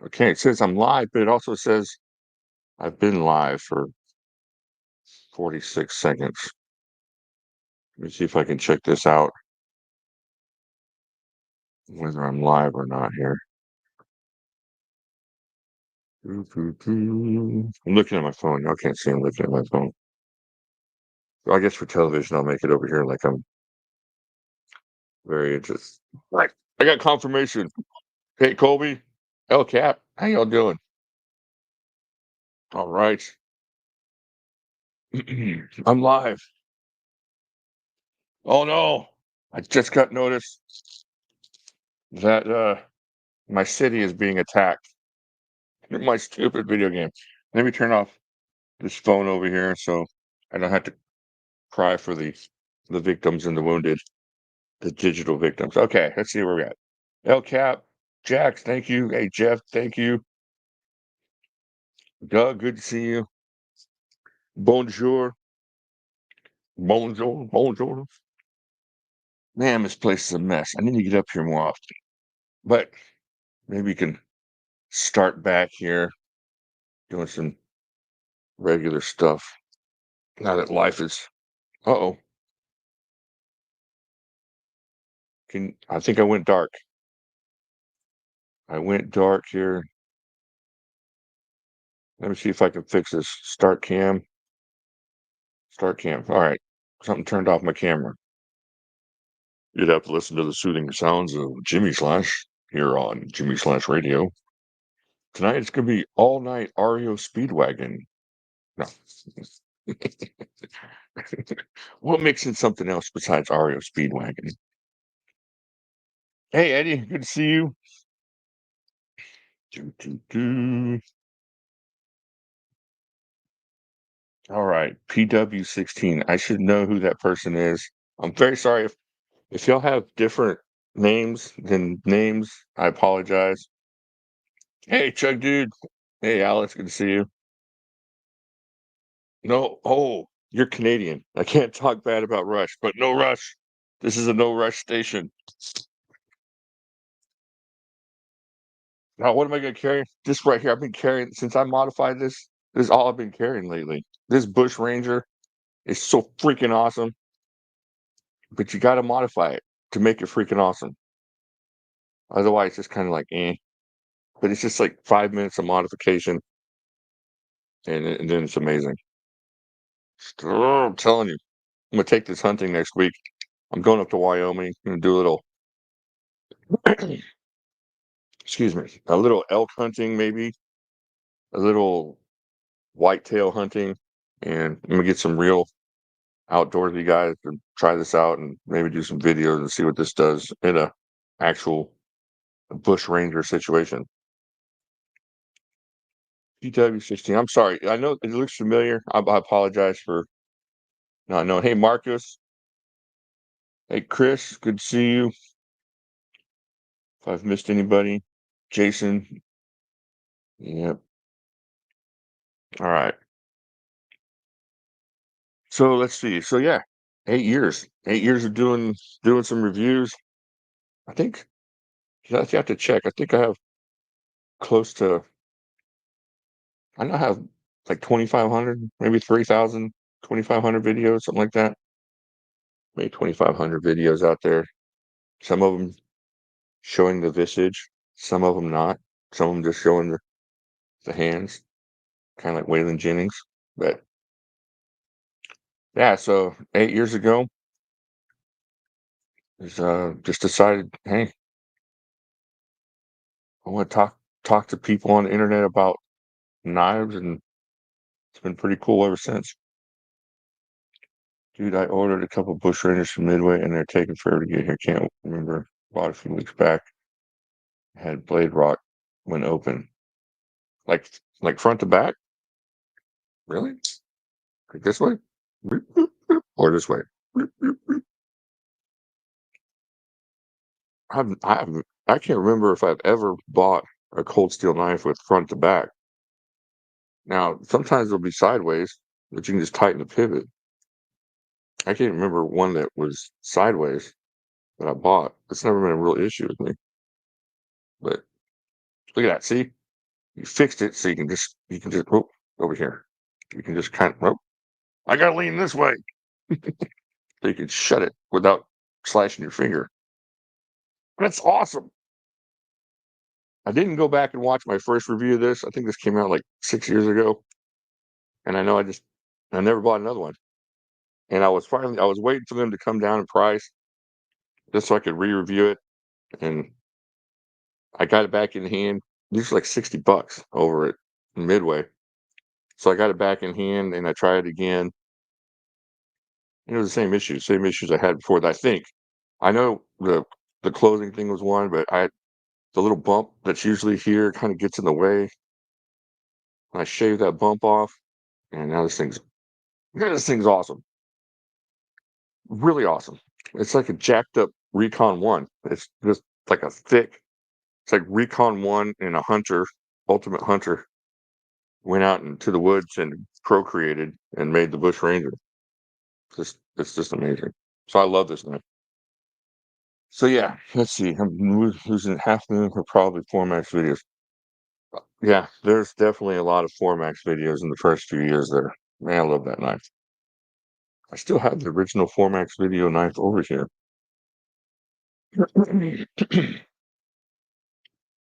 Okay, it says I'm live, but it also says I've been live for 46 seconds. Let me see if I can check this out, whether I'm live or not here. I'm looking at my phone. Y'all can't see I'm looking at my phone. Well, I guess for television, I'll make it over here like I'm very interested. Right. I got confirmation. Hey, Colby, El Cap, how y'all doing? All right. I'm live. Oh no, I just got notice that my city is being attacked. My stupid video game. Let me turn off this phone over here so I don't have to cry for the victims and the wounded, the digital victims. Okay, let's see where we're at. El Cap, Jax, thank you. Hey Jeff, thank you. Doug, good to see you. Bonjour. Bonjour. Bonjour. Man, this place is a mess. I need to get up here more often. But maybe we can start back here doing some regular stuff. Now that life is uh-oh. I think I went dark. I went dark here. Let me see if I can fix this. Start cam. Start cam. All right. Something turned off my camera. You'd have to listen to the soothing sounds of Jimislash here on Jimislash Radio. Tonight it's going to be all night REO Speedwagon. No. We'll mix in something else besides REO Speedwagon. Hey, Eddie. Good to see you. All right. PW16. I should know who that person is. I'm very sorry if y'all have different names than names. I apologize. Hey, Chug Dude. Hey, Alex. Good to see you. No, oh, you're Canadian. I can't talk bad about Rush, but no Rush. This is a no Rush station. Now, what am I going to carry? This right here. I've been carrying since I modified this. This is all I've been carrying lately. This Bush Ranger is so freaking awesome, but you got to modify it to make it freaking awesome. Otherwise, it's just kind of like eh. But it's just like 5 minutes of modification, and then it's amazing. Oh, I'm telling you, I'm gonna take this hunting next week. I'm going up to Wyoming. I'm gonna do a little, excuse me, a little elk hunting, maybe a little whitetail hunting, and I'm gonna get some real outdoorsy guys to try this out and maybe do some videos and see what this does in a actual bush ranger situation. PW16. I'm sorry. I know it looks familiar. I apologize for not knowing. Hey, Marcus. Hey, Chris. Good to see you. If I've missed anybody, Jason. Yep. All right. So let's see. So yeah, 8 years. 8 years of doing some reviews. I think you have to check. I think I have close to. I now have like 2,500, maybe 3,000, 2,500 videos, something like that. Maybe 2,500 videos out there. Some of them showing the visage, some of them not. Some of them just showing the hands, kind of like Waylon Jennings. But yeah, so 8 years ago, is just decided, hey, I want to talk to people on the internet about knives, and it's been pretty cool ever since. Dude, I ordered a couple bush rangers from Midway, and they're taking forever to get here. Can't remember. Bought a few weeks back. Had blade rock when open, like front to back. Really? Like this way, or this way? I can't remember if I've ever bought a cold steel knife with front to back. Now, sometimes it'll be sideways, but you can just tighten the pivot. I can't remember one that was sideways that I bought. It's never been a real issue with me. But look at that. See? You fixed it so you can just oh, over here. You can just kind of oh, I gotta lean this way. So you can shut it without slashing your finger. That's awesome. I didn't go back and watch my first review of this. I think this came out like 6 years ago, and I know I never bought another one. And I was waiting for them to come down in price just so I could re-review it, and I got it back in hand. These were like $60 over at Midway. So I got it back in hand and I tried it again. And it was the same issues I had before that I think. I know the closing thing was one, but I the little bump that's usually here kind of gets in the way. And I shaved that bump off, and now this thing's awesome. Really awesome. It's like a jacked up Recon One. It's just like a thick. It's like Recon One and a hunter, ultimate hunter, went out into the woods and procreated and made the Bush Ranger. It's just amazing. So I love this knife. So yeah, let's see. I'm losing half a million for probably Formax videos. Yeah, there's definitely a lot of Formax videos in the first few years there. Man, I love that knife. I still have the original Formax video knife over here.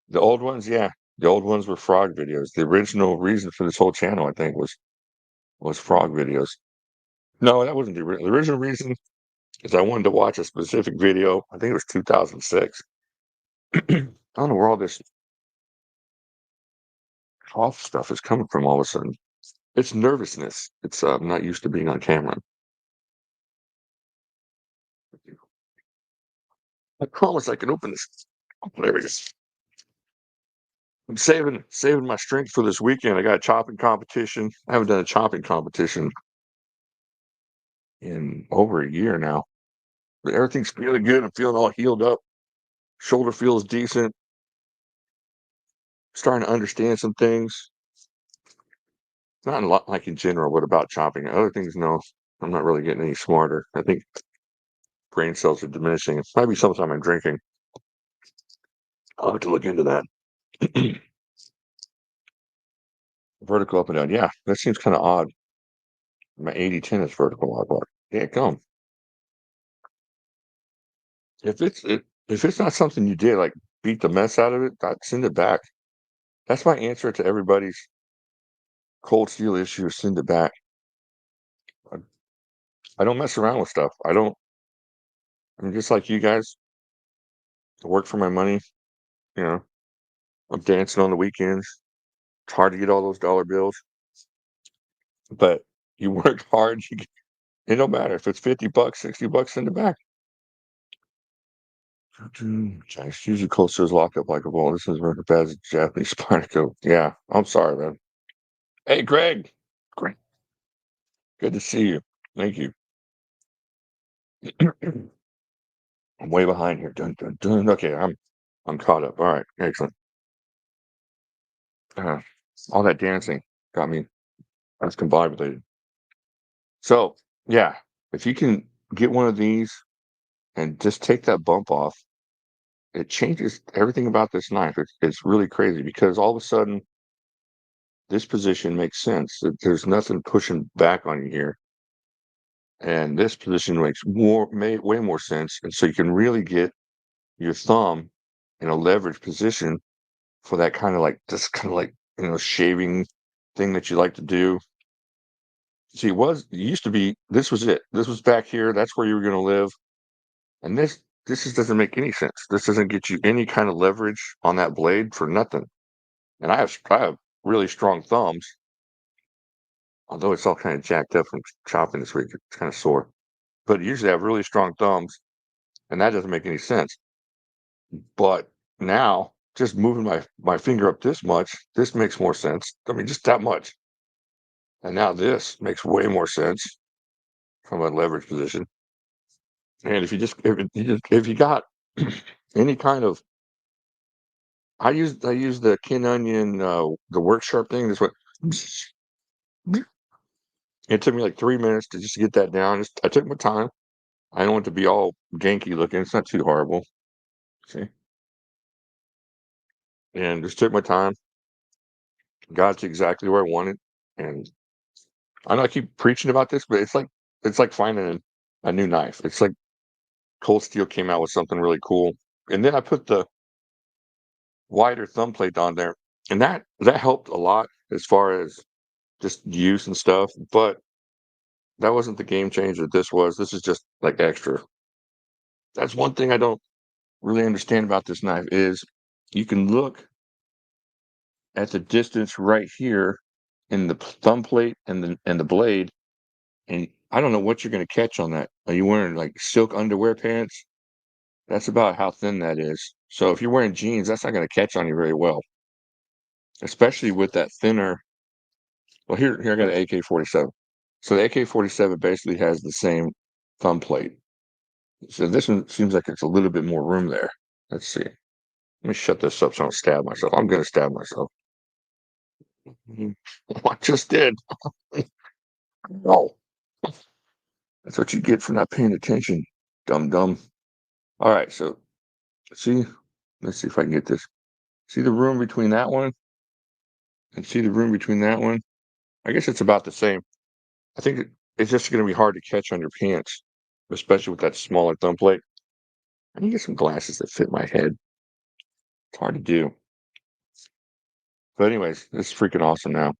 The old ones, yeah. The old ones were frog videos. The original reason for this whole channel, I think, was frog videos. No, that wasn't the original reason is I wanted to watch a specific video. I think it was 2006. I don't know where all this cough stuff is coming from all of a sudden. It's nervousness. It's I'm not used to being on camera. I promise I can open this. Oh, there it is. I'm saving my strength for this weekend. I got a chopping competition. I haven't done a chopping competition in over a year now. But everything's feeling good. I'm feeling all healed up. Shoulder feels decent. Starting to understand some things. Not a lot like in general, but about chopping. Other things, no. I'm not really getting any smarter. I think brain cells are diminishing. It might be sometime I'm drinking. I'll have to look into that. Vertical up and down. Yeah, that seems kind of odd. My 80-10 is vertical up. Yeah, come. If it's not something you did, like beat the mess out of it, send it back. That's my answer to everybody's cold steel issue. Send it back. I, I don't mess around with stuff. I don't. I'm just like you guys. I work for my money. You know, I'm dancing on the weekends. It's hard to get all those dollar bills, but you work hard. It don't matter if it's $50, $60. Send it back. Chinese usually culture is locked up like a ball. This is very bad as a Japanese Spartaco. Yeah, I'm sorry, man. Hey, Greg. Greg, good to see you. Thank you. I'm way behind here. Dun, dun, dun. Okay, I'm caught up. All right, excellent. Uh, all that dancing got me discombobulated. So yeah, if you can get one of these and just take that bump off, it changes everything about this knife. It's really crazy because all of a sudden this position makes sense. There's nothing pushing back on you here, and this position makes way more sense. And so you can really get your thumb in a leverage position for that kind of like just kind of like shaving thing that you like to do. See, it used to be this was it. This was back here. That's where you were going to live. And this just doesn't make any sense. This doesn't get you any kind of leverage on that blade for nothing. And I have really strong thumbs, although it's all kind of jacked up from chopping this week. It's kind of sore. But usually I have really strong thumbs, and that doesn't make any sense. But now, just moving my finger up this makes more sense. I mean, just that much. And now this makes way more sense from a leverage position. And if you got any kind of I use the Kin Onion the work sharp thing. This way, it took me like 3 minutes to just get that down. I took my time. I don't want it to be all ganky looking. It's not too horrible. See, and just took my time. got to exactly where I wanted. And I know I keep preaching about this, but it's like finding a new knife. It's like Cold Steel came out with something really cool. And then I put the wider thumb plate on there, and that helped a lot as far as just use and stuff. But that wasn't the game changer this was. This is just like extra. That's one thing I don't really understand about this knife is you can look at the distance right here in the thumb plate and the blade, and I don't know what you're gonna catch on that. Are you wearing like silk underwear pants? That's about how thin that is. So if you're wearing jeans, that's not gonna catch on you very well, especially with that thinner. Well, here I got an AK-47. So the AK-47 basically has the same thumb plate. So this one seems like it's a little bit more room there. Let's see. Let me shut this up so I don't stab myself. I'm gonna stab myself. Mhm. I just did. No. That's what you get for not paying attention, dumb dumb. All right, so see, let's see if I can get this. See the room between that one and see the room between that one? I guess it's about the same. I think it's just gonna be hard to catch on your pants, especially with that smaller thumb plate. I need to get some glasses that fit my head. It's hard to do. But anyways, it's freaking awesome now.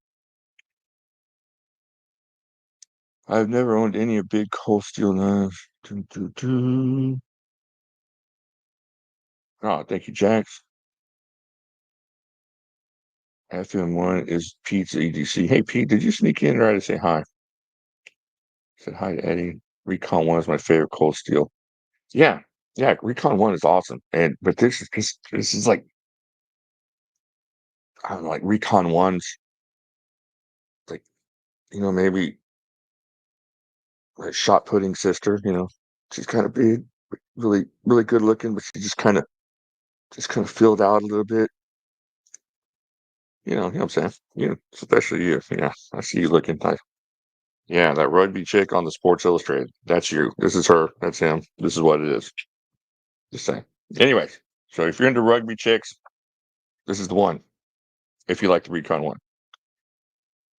I've never owned any of big cold steel knives. Dun, dun, dun. Oh, thank you, Jax. FM1 is Pete's EDC. Hey, Pete, did you sneak in or to say hi? Said hi to Eddie. Recon 1 is my favorite cold steel. Yeah, yeah, Recon 1 is awesome. But this is like I don't know, like Recon 1's like, maybe like shot putting sister, she's kind of big, but really, really good looking, but she just kind of filled out a little bit. You know what I'm saying? Especially you. Yeah, I see you looking like, yeah, that rugby chick on the Sports Illustrated. That's you. This is her. That's him. This is what it is. Just saying. Anyways, so if you're into rugby chicks, this is the one. If you like the Recon 1.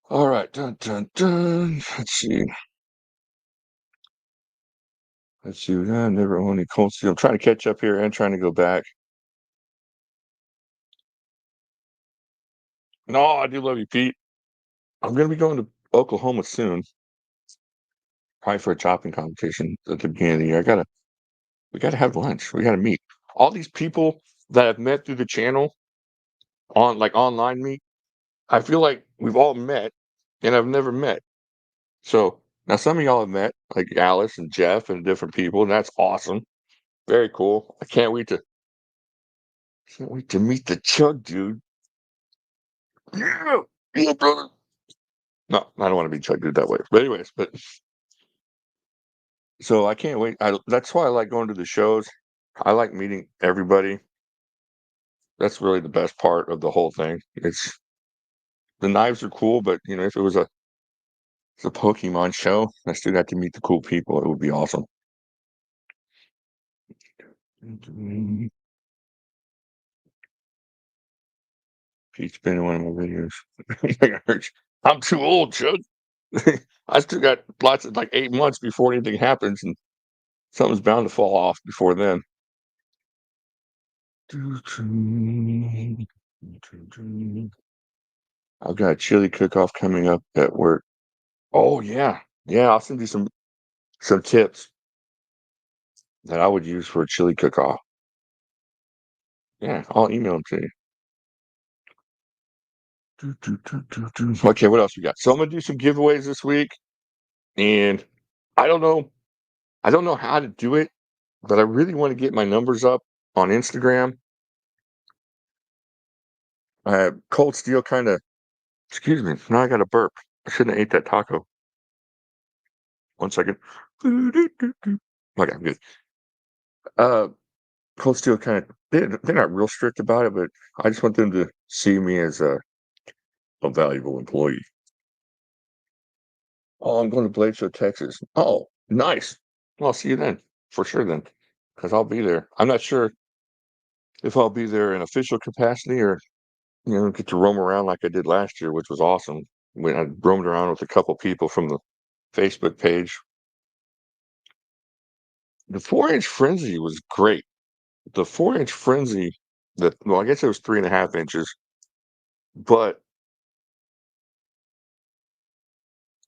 All right. Dun, dun, dun. Let's see. Let's see. I never owned any Cold Steel. I'm trying to catch up here and trying to go back. No, I do love you, Pete. I'm gonna be going to Oklahoma soon, probably for a chopping competition at the beginning of the year. We gotta have lunch. We gotta meet. All these people that I've met through the channel on like online meet, I feel like we've all met and I've never met. So now some of y'all have met, like Alice and Jeff and different people, and that's awesome. Very cool. I can't wait to meet the Chug dude. Yeah, yeah, brother. No, I don't want to be Chug dude that way. But anyways, so I can't wait. That's why I like going to the shows. I like meeting everybody. That's really the best part of the whole thing. It's the knives are cool, but if it's a Pokemon show, I still got to meet the cool people. It would be awesome. Pete's been in one of my videos. I'm too old, Chug. I still got lots of like 8 months before anything happens, and something's bound to fall off before then. I've got a chili cook-off coming up at work. Oh yeah, yeah. I'll send you some tips that I would use for a chili cook-off. Yeah, I'll email them to you. Okay, what else we got? So I'm gonna do some giveaways this week, and I don't know, I don't know how to do it, but I really want to get my numbers up on Instagram. Cold Steel kind of. Excuse me. Now I got a burp. I shouldn't have ate that taco. 1 second. Okay, I'm good. Uh, Cold Steel kind of. They're not real strict about it, but I just want them to see me as a valuable employee. Oh, I'm going to Blade Show, Texas. Oh, nice. Well, I'll see you then, for sure then, because I'll be there. I'm not sure if I'll be there in official capacity or get to roam around like I did last year, which was awesome. When I roamed around with a couple people from the Facebook page. The 4-inch frenzy was great. The 4-inch frenzy well, I guess it was 3.5 inches, but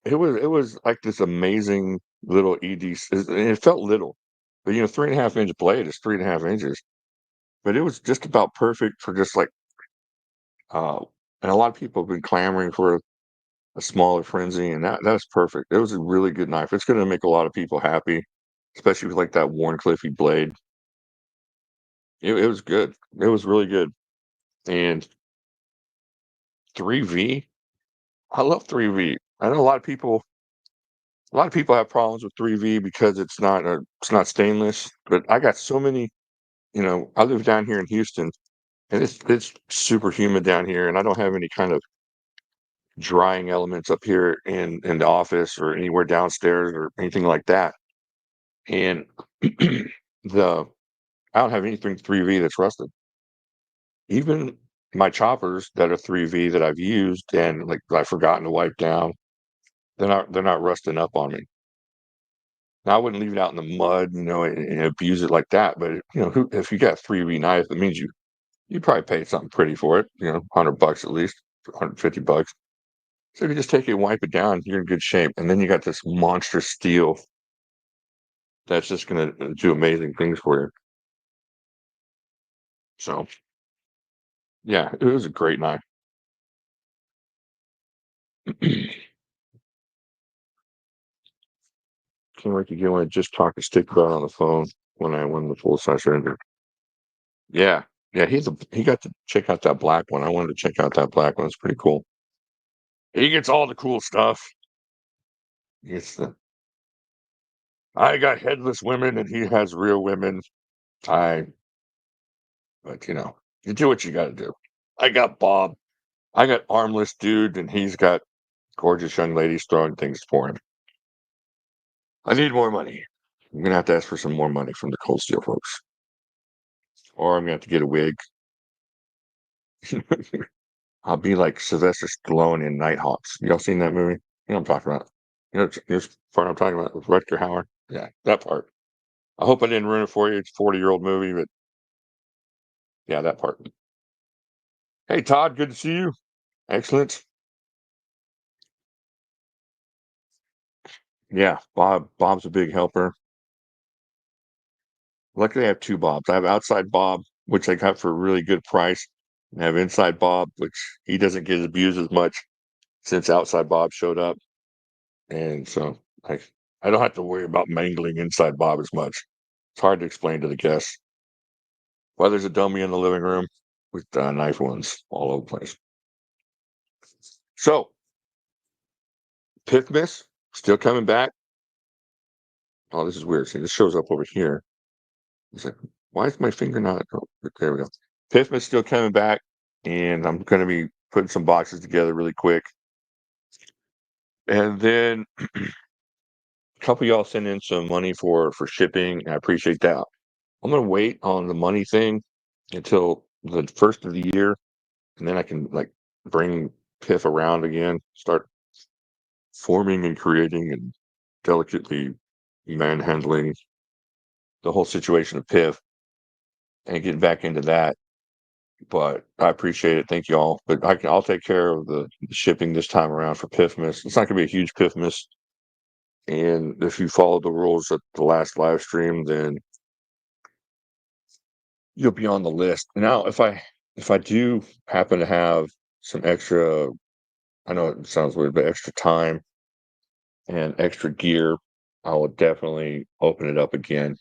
it was like this amazing little and it felt little. But 3.5 inch blade is 3.5 inches. But it was just about perfect for just like uh and a lot of people have been clamoring for a smaller frenzy, and that's perfect. It was a really good knife. It's gonna make a lot of people happy, especially with like that worn Cliffy blade. It was good. It was really good. And 3V, I love 3V. I know a lot of people have problems with 3V because it's not stainless, but I got so many, I live down here in Houston, and it's super humid down here, and I don't have any kind of drying elements up here in the office or anywhere downstairs or anything like that. And the I don't have anything 3V that's rusted. Even my choppers that are 3V that I've used and like I've forgotten to wipe down, they're not rusting up on me. Now I wouldn't leave it out in the mud, and abuse it like that. But if you got 3V knife, it means you probably paid something pretty for it. $100 at least, $150. So if you just take it and wipe it down, you're in good shape. And then you got this monster steel that's just gonna do amazing things for you. So yeah, it was a great knife. Can't wait to get one. Just talk to Stick about on the phone when I won the full size surrender. Yeah, yeah, he got to check out that black one. I wanted to check out that black one. It's pretty cool. He gets all the cool stuff. It's the I got headless women and he has real women. I but you do what you got to do. I got Bob. I got armless dude, and he's got gorgeous young ladies throwing things for him. I need more money. I'm gonna have to ask for some more money from the Cold Steel folks, or I'm gonna have to get a wig. I'll be like Sylvester Stallone in Nighthawks. Y'all seen that movie? You know what I'm talking about. This part I'm talking about with Rutger Hauer. Yeah, that part. I hope I didn't ruin it for you. It's a 40-year-old movie, but yeah, that part. Hey, Todd, good to see you. Excellent. Yeah, Bob's a big helper. Luckily, I have two Bobs. I have outside Bob, which I got for a really good price, and I have inside Bob, which he doesn't get abused as much since outside Bob showed up. And so I don't have to worry about mangling inside Bob as much. It's hard to explain to the guests why there's a dummy in the living room with knife wounds all over the place. So, Pithmas still coming back. Oh, this is weird. See, this shows up over here. It's like, why is my finger not? Oh, there we go. Pithmas still coming back, and I'm going to be putting some boxes together really quick. And then a couple of y'all sent in some money for shipping. I appreciate that. I'm going to wait on the money thing until the first of the year, and then I can like bring Piff around again, start forming and creating and delicately manhandling the whole situation of Piff and getting back into that. But I appreciate it. Thank you all. But I'll take care of the shipping this time around for Piffmas. It's not gonna be a huge Piffmas. And if you follow the rules at the last live stream, then you'll be on the list. Now, if I do happen to have some extra, I know it sounds weird, but extra time and extra gear, I will definitely open it up again.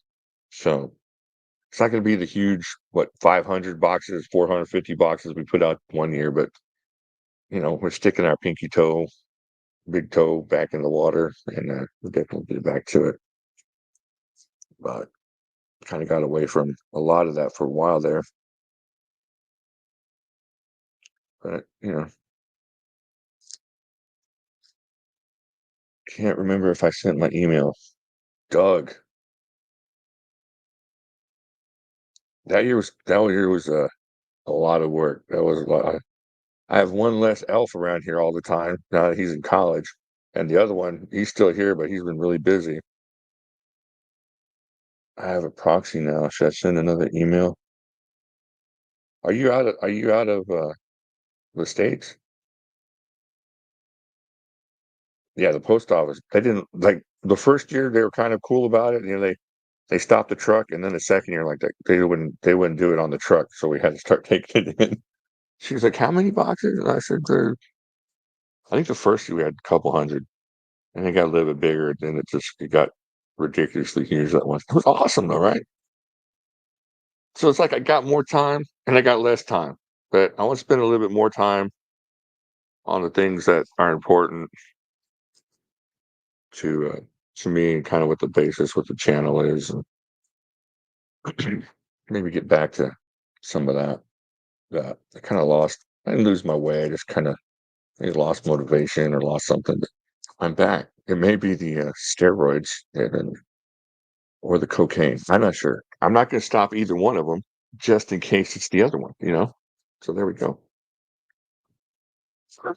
So it's not going to be the huge, 500 boxes, 450 boxes we put out one year, but we're sticking our pinky toe, big toe back in the water, and we'll definitely get back to it. But kind of got away from a lot of that for a while there. But can't remember if I sent my email. Doug, that year was a lot of work. That was a lot. I have one less elf around here all the time now that he's in college, and the other one, he's still here, but he's been really busy. I have a proxy now. Should I send another email? Are you out of the States? Yeah, the post office. They didn't like the first year they were kind of cool about it. They stopped the truck, and then the second year, like they wouldn't do it on the truck, so we had to start taking it in. She was like, "How many boxes?" And I said, I think the first year we had a couple hundred, and it got a little bit bigger, and then it got ridiculously huge that once. It was awesome though, right? So it's like I got more time and I got less time, but I want to spend a little bit more time on the things that are important to uh, to me and kind of what the basis, what the channel is, and maybe get back to some of that I kind of lost. I didn't lose my way. I just kind of maybe lost motivation or lost something. But I'm back. It may be the steroids or the cocaine. I'm not sure. I'm not going to stop either one of them just in case it's the other one, you know? So there we go. I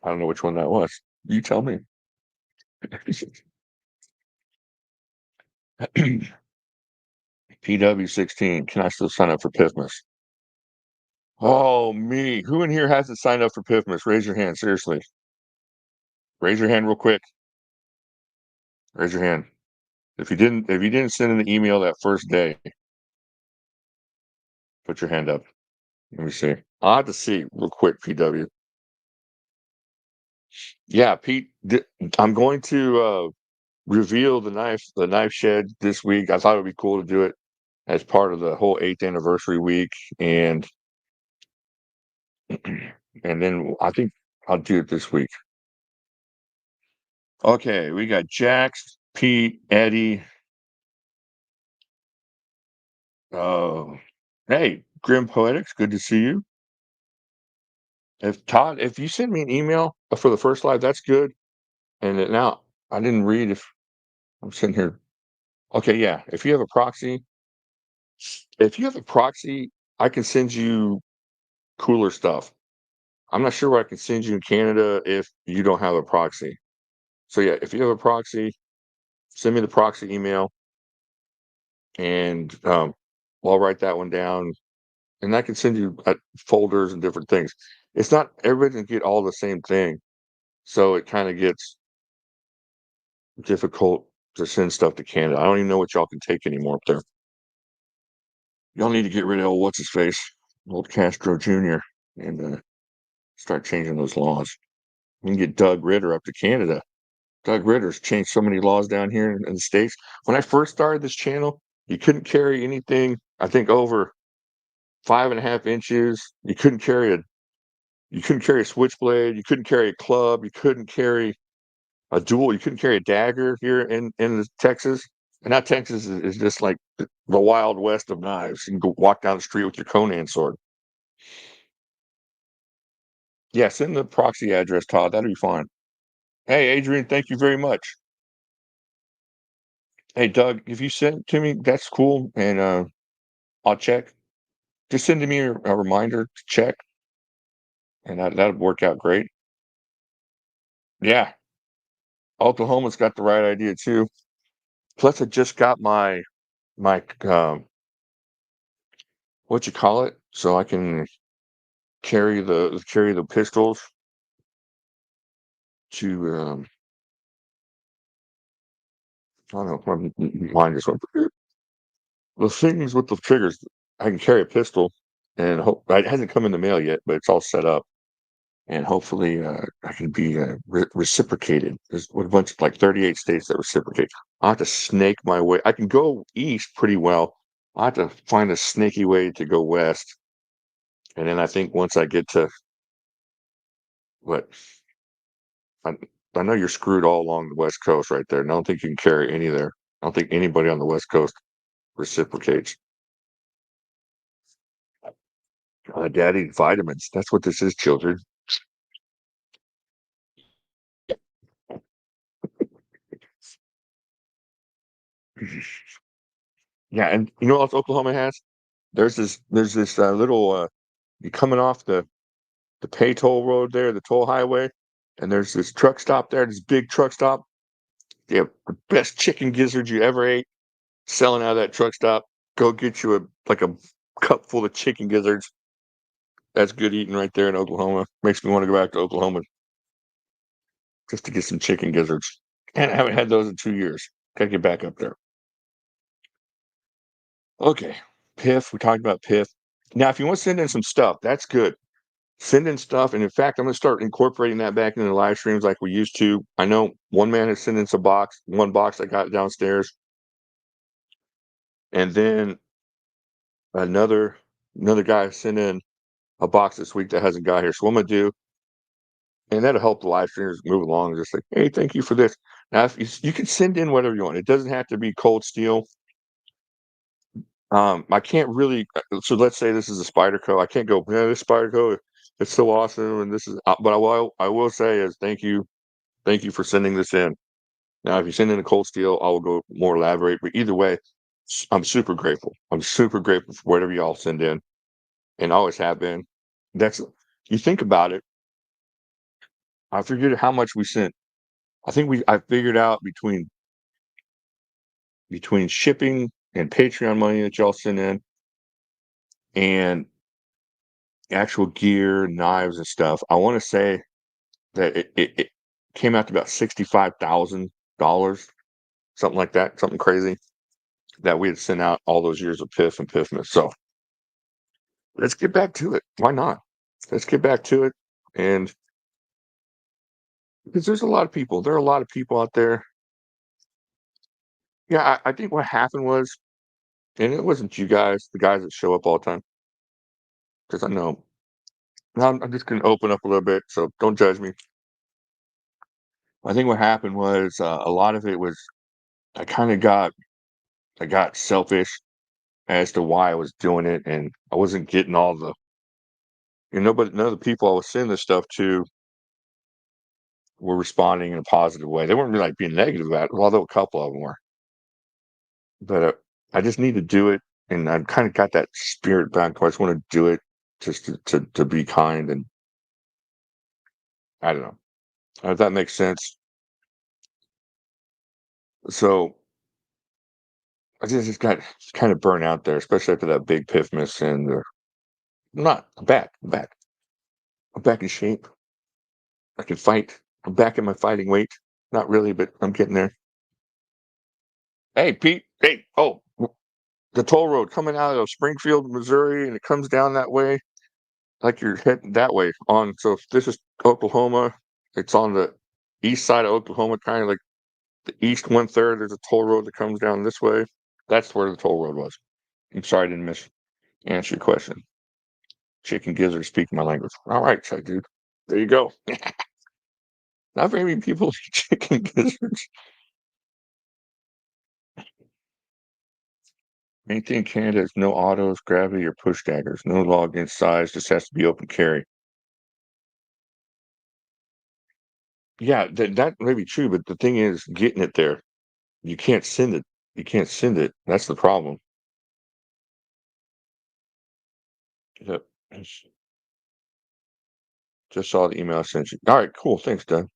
don't know which one that was. You tell me. PW16. Can I still sign up for Pifmas? Oh, me. Who in here hasn't signed up for Pifmas? Raise your hand. Seriously. Raise your hand real quick. Raise your hand. If you didn't send in the email that first day, put your hand up. Let me see. I'll have to see real quick, PW. Yeah, Pete, I'm going to reveal the knife shed this week. I thought it would be cool to do it as part of the whole 8th anniversary week, and and then I think I'll do it this week. Okay, we got Jax, Pete, Eddie. Hey, Grim Poetics, good to see you. If Todd, if you send me an email for the first live, that's good. And now I didn't read if I'm sitting here. Okay, yeah. If you have a proxy, I can send you cooler stuff. I'm not sure what I can send you in Canada if you don't have a proxy. So yeah, if you have a proxy, send me the proxy email, and I'll write that one down, and I can send you folders and different things. It's not everybody can get all the same thing, so it kind of gets difficult to send stuff to Canada. I don't even know what y'all can take anymore up there. Y'all need to get rid of old what's his face, old Castro Jr., and start changing those laws. You can get Doug Ritter up to Canada. Doug Ritter's changed so many laws down here in the States. When I first started this channel, you couldn't carry anything, I think, over 5.5 inches. You couldn't carry a switchblade, you couldn't carry a club, you couldn't carry a duel, you couldn't carry a dagger here in Texas. And now Texas is just like the wild west of knives. You can go walk down the street with your Conan sword. Yeah, send the proxy address, Todd. That'll be fine. Hey, Adrian, thank you very much. Hey, Doug, if you send it to me, that's cool, and I'll check. Just send me a reminder to check, and that'll work out great. Yeah, Oklahoma's got the right idea too. Plus, I just got my what you call it, so I can carry the pistols to I don't know. My mind just went. The things with the triggers, I can carry a pistol, and it hasn't come in the mail yet, but it's all set up, and hopefully I can be reciprocated. There's a bunch of like 38 states that reciprocate. I have to snake my way. I can go east pretty well. I have to find a snaky way to go west, and then I think once I get to what I, I know you're screwed all along the west coast right there, and I don't think you can carry any there. I don't think anybody on the west coast reciprocates. Daddy vitamins. That's what this is, children. Yeah, and you know what else Oklahoma has? There's this little You're coming off the pay toll road there, the toll highway, and there's this truck stop there, this big truck stop. They have the best chicken gizzards you ever ate selling out of that truck stop. Go get you a cup full of chicken gizzards. That's good eating right there in Oklahoma. Makes me want to go back to Oklahoma just to get some chicken gizzards. And I haven't had those in 2 years. Gotta get back up there. Okay. Piff. We talked about Piff. Now, if you want to send in some stuff, that's good. Send in stuff. And in fact, I'm going to start incorporating that back into the live streams like we used to. I know one man has sent in one box I got downstairs. And then another guy sent in a box this week that hasn't got here. So what I'm going to do, and that'll help the live streamers move along. Just like, hey, thank you for this. Now, if you can send in whatever you want. It doesn't have to be cold steel. I can't really. So let's say this is a Spyderco. I can't go. Yeah, this Spyderco, it's so awesome, and this is. But I will say is thank you for sending this in. Now, if you send in a cold steel, I will go more elaborate. But either way, I'm super grateful. I'm super grateful for whatever y'all send in, and always have been. That's you think about it. I figured how much we sent. I figured out between shipping and Patreon money that y'all send in and actual gear, knives and stuff. I want to say that it came out to about $65,000, something like that, something crazy that we had sent out all those years of Piff and Piffmas. So let's get back to it. Why not? Let's get back to it. And because there's a lot of people, there are a lot of people out there. Yeah, I think what happened was, and it wasn't you guys, the guys that show up all the time, because I know. Now I'm just going to open up a little bit, so don't judge me. I think what happened was a lot of it was I kind of got selfish as to why I was doing it, and I wasn't getting all the but none of the people I was sending this stuff to were responding in a positive way. They weren't really like being negative about it, although a couple of them were. But I just need to do it, and I've kind of got that spirit back. I just want to do it just to be kind, and I don't know if that makes sense. So I just got kind of burnt out there, especially after that big piff miss, and I'm back. I'm back in shape. I can fight. I'm back in my fighting weight. Not really, but I'm getting there. Hey, Pete. Hey, oh, the toll road coming out of Springfield, Missouri, and it comes down that way, like you're heading that way on. So if this is Oklahoma, it's on the east side of Oklahoma, kind of like the east 1/3. There's a toll road that comes down this way. That's where the toll road was. I'm sorry I didn't answer your question. Chicken gizzard speaking my language. All right, Chuck, dude. There you go. Not very many people eat chicken gizzards. Main thing in Canada is no autos, gravity, or push daggers. No login size, just has to be open carry. Yeah, that may be true, but the thing is getting it there. You can't send it. You can't send it. That's the problem. Yep. Just saw the email I sent you. All right, cool. Thanks, Doug.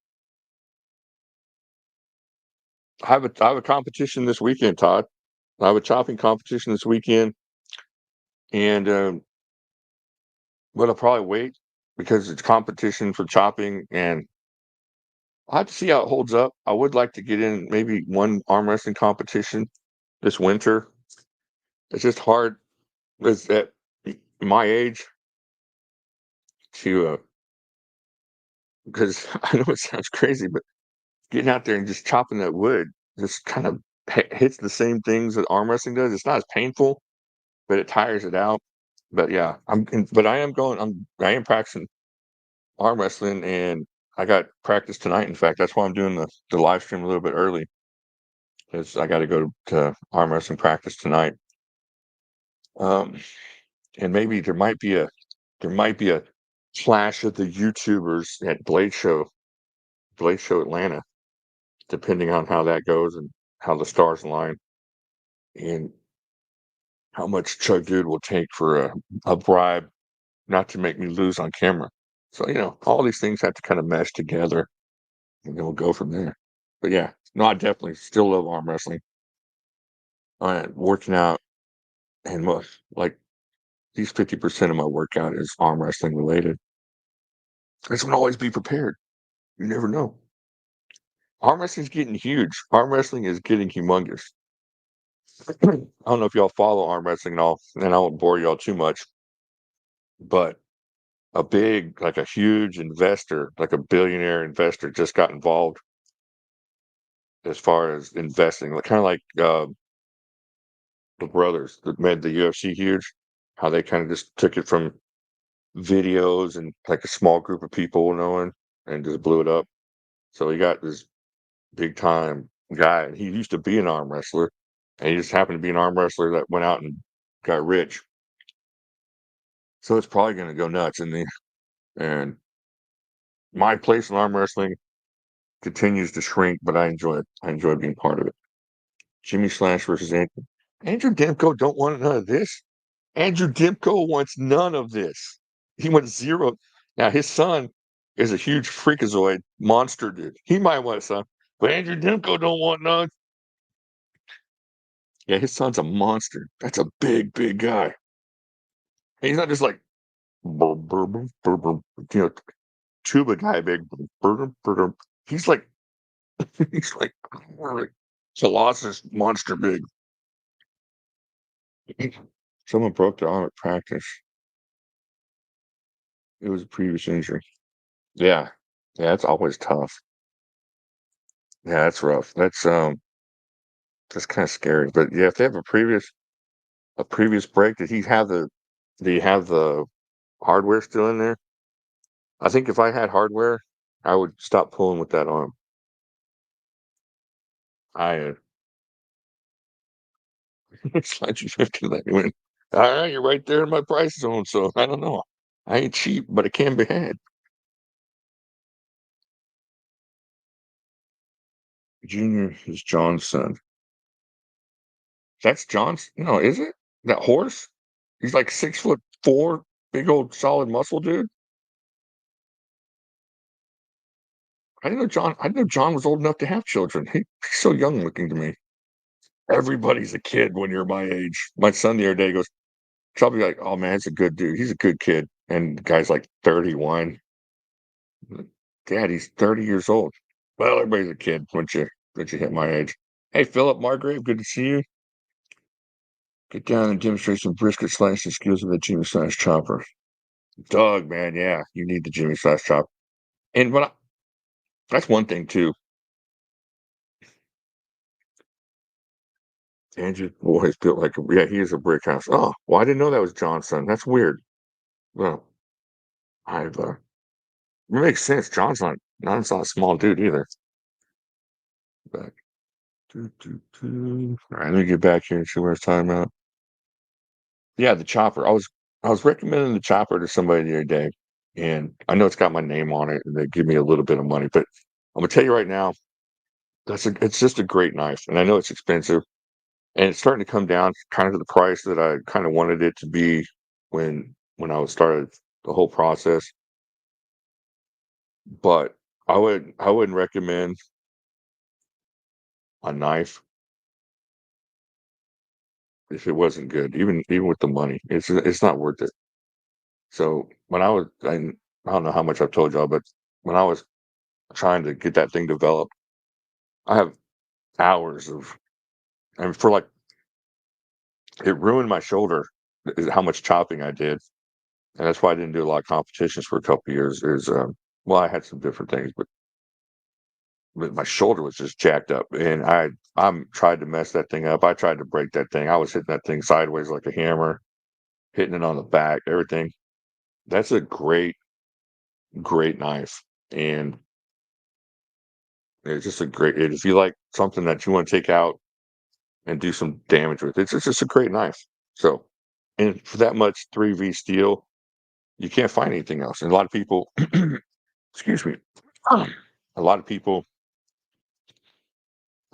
I have a competition this weekend, Todd. I have a chopping competition this weekend, and but I'll probably wait because it's competition for chopping, and I'll have to see how it holds up. I would like to get in maybe one arm wrestling competition this winter. It's just hard at my age to because I know it sounds crazy, but getting out there and just chopping that wood just kind of hits the same things that arm wrestling does. It's not as painful, but it tires it out. But yeah, but I am practicing arm wrestling, and I got practice tonight. In fact, that's why I'm doing the live stream a little bit early because I got to go to arm wrestling practice tonight. Um, and maybe there might be a clash of the YouTubers at Blade Show Atlanta, depending on how that goes and how the stars align, and how much Chug Dude will take for a bribe not to make me lose on camera. So, all these things have to kind of mesh together, and then we'll go from there. But yeah, no, I definitely still love arm wrestling. Working out and like at least 50% of my workout is arm wrestling related. I just want to always be prepared. You never know. Arm wrestling is getting huge. Arm wrestling is getting humongous. I don't know if y'all follow arm wrestling and all, and I won't bore y'all too much, but like a huge investor, like a billionaire investor, just got involved as far as investing, kind of like the brothers that made the UFC huge, how they kind of just took it from videos and like a small group of people knowing and just blew it up. So he got this big time guy, and he used to be an arm wrestler, and he just happened to be an arm wrestler that went out and got rich. So it's probably going to go nuts in the and my place in arm wrestling continues to shrink, but I enjoy it. I enjoy being part of it. Jimislash versus Andrew Demko don't want none of this. Andrew Demko wants none of this. He wants zero. Now his son is a huge freakazoid monster dude. He might want some, but Andrew Demko don't want none. Yeah, his son's a monster. That's a big, big guy. And he's not just like brr, brr, brr, brr, brr, tuba guy big. Brr, brr, brr. He's like he's like Colossus monster big. Someone broke their arm at practice. It was a previous injury. Yeah. Yeah, that's always tough. Yeah, that's rough. That's kind of scary. But yeah, if they have a previous break, did he have the hardware still in there? I think if I had hardware, I would stop pulling with that arm. I it's like you 50 that win. All right, you're right there in my price zone, so I don't know. I ain't cheap, but it can be had. Junior is John's son. That's John's? No, is it? That horse? He's like 6'4", big old solid muscle dude. I didn't know John was old enough to have children. He's so young looking to me. Everybody's a kid when you're my age. My son the other day goes, so I'll be like, oh man, he's a good dude. He's a good kid. And the guy's like 31. Dad, he's 30 years old. Well, everybody's a kid once you hit my age. Hey, Philip Margrave, good to see you. Get down and demonstrate some brisket slicing skills with the Jimislash chopper. Doug, man, yeah, you need the Jimislash chopper. And that's one thing too. Andrew boy built like yeah, he is a brick house. Oh, well, I didn't know that was John's son. That's weird. Well, I've it makes sense. John's not a small dude either. But all right, let me get back here and see what I was talking about. Yeah, the chopper. I was recommending the chopper to somebody the other day, and I know it's got my name on it, and they give me a little bit of money, but I'm gonna tell you right now, it's just a great knife, and I know it's expensive, and it's starting to come down kind of to the price that I kind of wanted it to be when I was started the whole process. But I wouldn't recommend a knife if it wasn't good, even with the money. It's not worth it. So I don't know how much I've told y'all, but when I was trying to get that thing developed, I have hours of and for like it ruined my shoulder is how much chopping I did. And that's why I didn't do a lot of competitions for a couple of years. Well, I had some different things, but my shoulder was just jacked up, and I'm tried to mess that thing up. I tried to break that thing. I was hitting that thing sideways like a hammer, hitting it on the back, everything. That's a great, great knife, and it's just a great. If you like something that you want to take out and do some damage with, it's just a great knife. So, and for that much 3V steel, you can't find anything else. And a lot of people, excuse me, a lot of people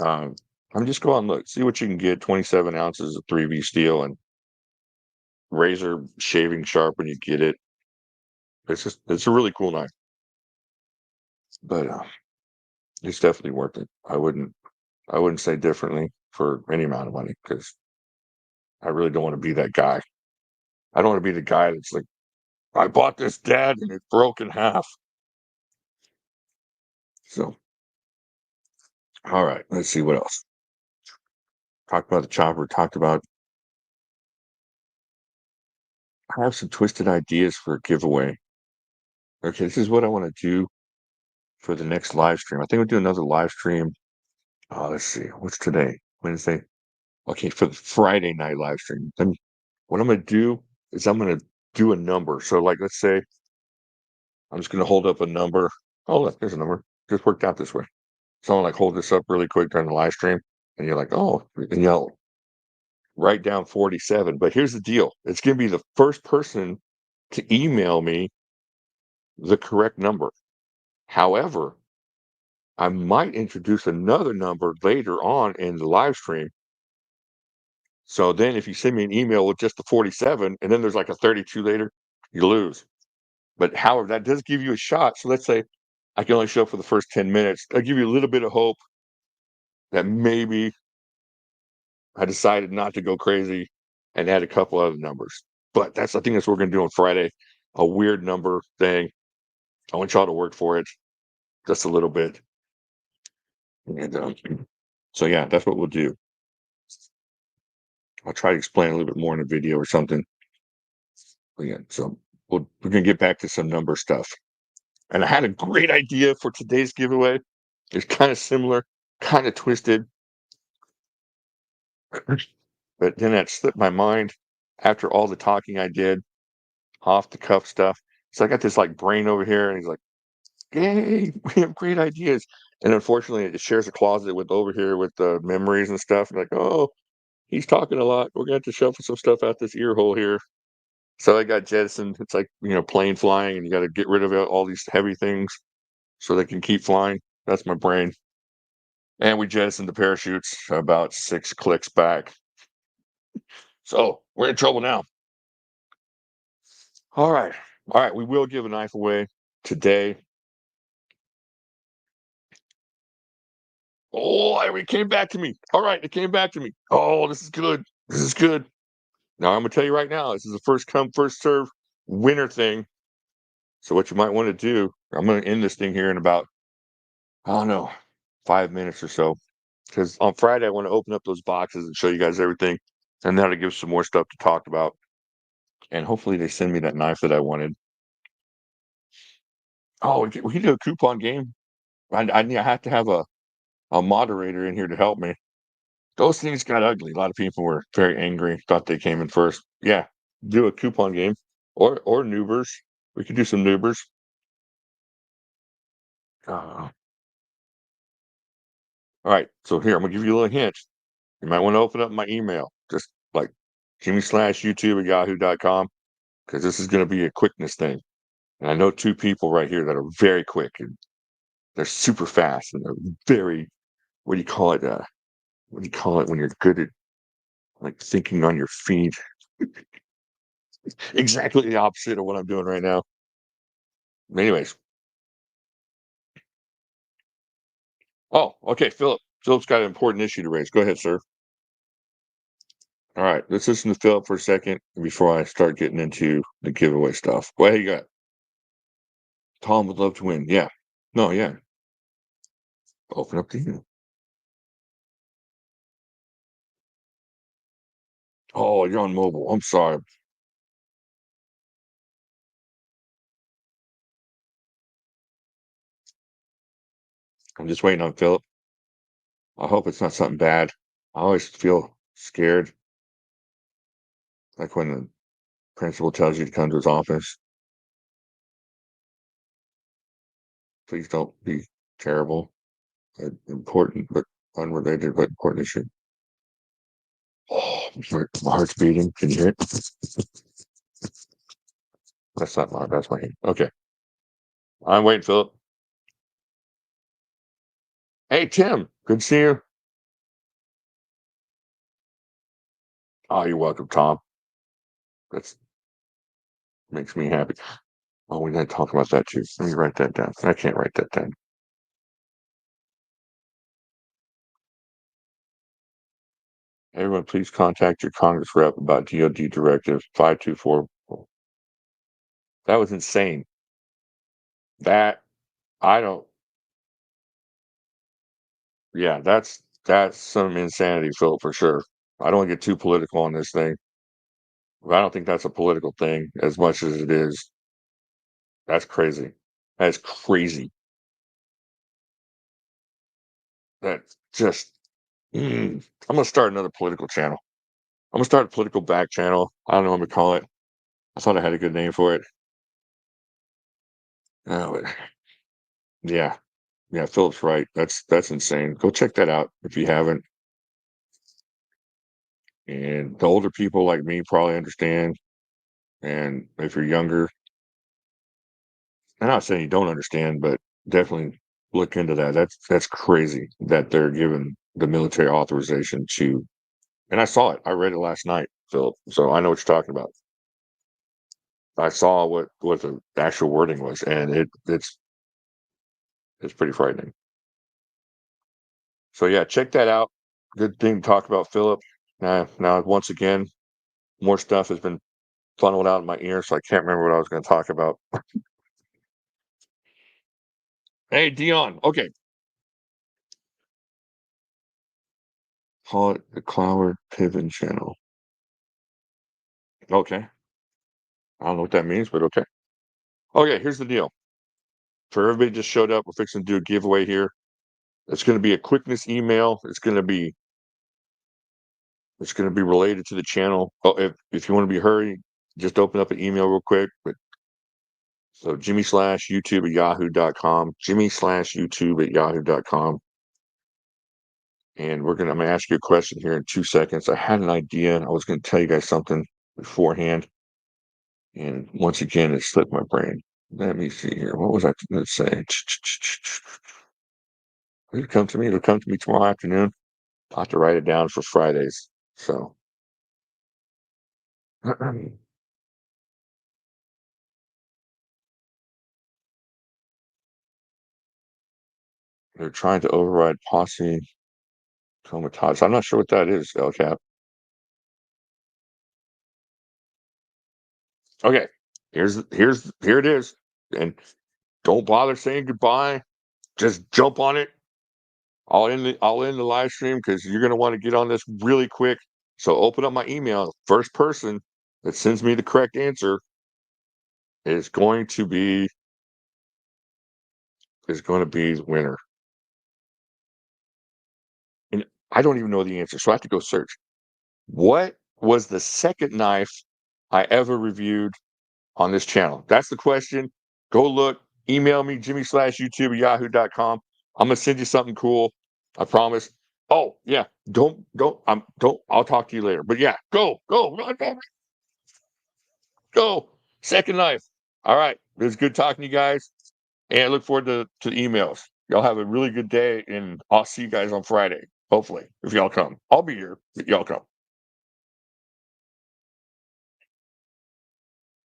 I'm just go out and look, see what you can get. 27 ounces of 3V steel and razor shaving sharp when you get it. it's a really cool knife, but it's definitely worth it. I wouldn't say differently for any amount of money because I really don't want to be that guy. I don't want to be the guy that's like, I bought this dad and it broke in half. So, all right, let's see what else. Talked about the chopper. Talked about I have some twisted ideas for a giveaway. Okay, this is what I want to do for the next live stream. I think we'll do another live stream. Let's see, what's today? Wednesday. Okay, for the Friday night live stream. Then what I'm gonna do is I'm gonna do a number. So, like, let's say I'm just gonna hold up a number. Oh, look, there's a number. Just worked out this way. So I'll like hold this up really quick during the live stream, and you're like, oh, and you'll write down 47. But here's the deal: it's gonna be the first person to email me the correct number. However, I might introduce another number later on in the live stream. So then if you send me an email with just the 47 and then there's like a 32 later, you lose. But however, that does give you a shot. So let's say I can only show up for the first 10 minutes. I'll give you a little bit of hope that maybe I decided not to go crazy and add a couple other numbers. But I think that's what we're gonna do on Friday. A weird number thing. I want y'all to work for it just a little bit. And so yeah, that's what we'll do. I'll try to explain a little bit more in a video or something. But yeah, so we're gonna get back to some number stuff. And I had a great idea for today's giveaway. It's kind of similar, kind of twisted, but then that slipped my mind after all the talking I did, off the cuff stuff. So I got this like brain over here, and he's like, "Yay, we have great ideas." And unfortunately, it shares a closet with over here with the memories and stuff. Like, oh, he's talking a lot. We're gonna have to shuffle some stuff out this ear hole here. So I got jettisoned. It's like, plane flying, and you got to get rid of all these heavy things so they can keep flying. That's my brain. And we jettisoned the parachutes about 6 clicks back. So we're in trouble now. All right. All right. We will give a knife away today. Oh, it came back to me. All right. It came back to me. Oh, this is good. This is good. Now, I'm going to tell you right now, this is a first come, first serve winner thing. So, what you might want to do, I'm going to end this thing here in about, I don't know, 5 minutes or so. Because on Friday, I want to open up those boxes and show you guys everything. And that'll give some more stuff to talk about. And hopefully, they send me that knife that I wanted. Oh, we can do a coupon game. I have to have a moderator in here to help me. Those things got ugly. A lot of people were very angry, thought they came in first. Yeah, do a coupon game or noobers. We could do some noobers. All right, so here I'm gonna give you a little hint. You might want to open up my email, just like Jimmy/YouTube@yahoo.com, because this is gonna be a quickness thing. And I know two people right here that are very quick and they're super fast and they're very what do you call it? What do you call it when you're good at like thinking on your feet? Exactly the opposite of what I'm doing right now. Anyways, oh, okay, Philip. Philip's got an important issue to raise. Go ahead, sir. All right, let's listen to Philip for a second before I start getting into the giveaway stuff. What you got? Tom would love to win. Yeah. No, yeah. Open up to you. Oh, you're on mobile. I'm sorry. I'm just waiting on Philip. I hope it's not something bad. I always feel scared, like when the principal tells you to come to his office. Please don't be terrible. Important but unrelated but important issue. Oh, my heart's beating. Can you hear it? That's not mine. That's my hand. Okay. I'm waiting, Philip. Hey, Tim. Good to see you. Oh, you're welcome, Tom. That makes me happy. Oh, we didn't talk about that too. Let me write that down. I can't write that down. Everyone, please contact your Congress rep about DoD Directive 524. That was insane. That I don't. Yeah, that's some insanity, Philip, for sure. I don't want to get too political on this thing. But I don't think that's a political thing as much as it is. That's crazy. That's crazy. That's just. I'm gonna start another political channel. I'm gonna start a political back channel. I don't know what I'm gonna call it. I thought I had a good name for it. Oh, yeah, yeah. Philip's right. That's insane. Go check that out if you haven't. And the older people like me probably understand. And if you're younger, I'm not saying you don't understand, but definitely look into that. That's crazy that they're given the military authorization to. And I saw it. I read it last night, Philip. So I know what you're talking about. I saw what the actual wording was, and it's pretty frightening. So yeah, check that out. Good thing to talk about, Philip. Now once again, more stuff has been funneled out in my ear, so I can't remember what I was going to talk about. Hey, Dion. Okay, call it the Cloward Piven channel. Okay, I don't know what that means, but okay. Okay, here's the deal. For everybody just showed up, we're fixing to do a giveaway here. It's going to be a quickness email. It's going to be related to the channel. Oh, if you want to be hurry, just open up an email real quick. But so Jimislash YouTube at yahoo.com. Jimmy/YouTube at yahoo.com. And I'm gonna ask you a question here in 2 seconds. I had an idea. I was gonna tell you guys something beforehand, and once again, it slipped my brain. Let me see here. What was I gonna say? It'll come to me tomorrow afternoon. I'll have to write it down for Fridays. So they're trying to override posse comatose. I'm not sure what that is, LCAP. Okay, here it is. And don't bother saying goodbye. Just jump on it. I'll end the live stream because you're gonna want to get on this really quick. So open up my email. First person that sends me the correct answer is going to be the winner. And I don't even know the answer, so I have to go search. What was the second knife I ever reviewed on this channel? That's the question. Go look. Email me, Jimmy/YouTube at yahoo.com. I'm gonna send you something cool. I promise. Oh yeah, don't. I'll talk to you later. But yeah, go, run, go. Second knife. All right. It was good talking to you guys, and I look forward to the emails. Y'all have a really good day, and I'll see you guys on Friday. Hopefully, if y'all come, I'll be here. If y'all come.